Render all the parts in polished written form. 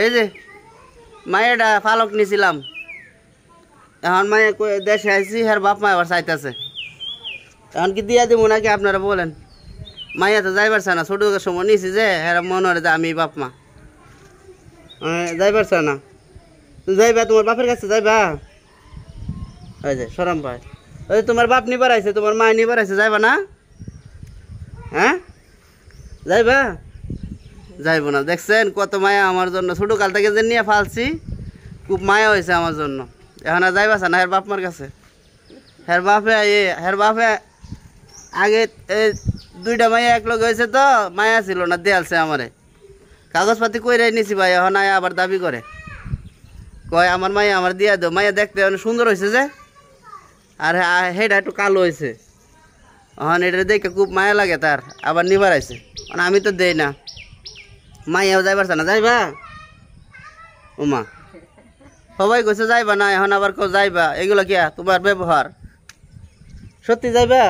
এই যে মায়েরটা ফালক নিছিলাম, এখন মায়ে দেশে আইসি, হ্যার বাপ মা আবার চাইতেছে, এখন কি দিয়া দিব নাকি আপনারা বলেন? মাইয়া তো যাই পারছে না, ছোটো সময় নিছি যে হ্যাঁ মনে হয় যে আমি বাপ মা যাই পারছে না। যাইবা তোমার বাপের কাছে যাইবা? ওই যে সরম পায়, ওই তোমার বাপ নিবার আইছে, তোমার মা নিবার আইছে, যাইবা না? হ্যাঁ যাইবা? যাইব না। দেখছেন কত মায়া আমার জন্য, ছোটো কাল থেকে যে নিয়ে ফালছি, খুব মায়া হয়েছে আমার জন্য। এখন আর যাইবাসা না হের বাপ মার কাছে? হের বাপে আগে এই দুইটা মাইয়া এক লগে হয়েছে তো মায়া ছিল না, দেয়ালছে আমারে, কাগজপাতি কইরাই নিছি ভাই। এখন আবার দাবি করে, কয় আমার মাইয়া আমার দিয়া দো। মাইয়া দেখতে অনেক সুন্দর হয়েছে যে, আর হেটা একটু কালো হয়েছে, এখন এটা দেখে খুব মায়া লাগে তার, আবার নিবার আইছে। আমি তো দেই না, মাইয়াও যাইবার না। যাইবা? ওমা সবাই কইছে যাইবা না, এখন আবার কেউ যাইবা, এগুলো কি তোমার ব্যবহার? সত্যি যাইবা?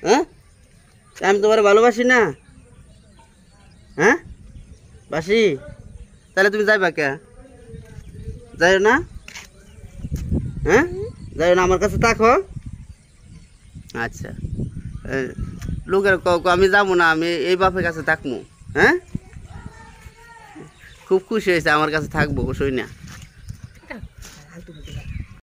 হ্যাঁ আমি তোমার ভালোবাসি না? হ্যাঁ বাসি, তাহলে তুমি যাইবা কে? যাই না? হ্যাঁ যাই না, আমার কাছে থাকো। আচ্ছা লোকের আমি যাবো না, আমি এই বাপের কাছে থাকবো। হ্যাঁ খুব খুশি হয়েছে, আমার কাছে থাকবো শুই না।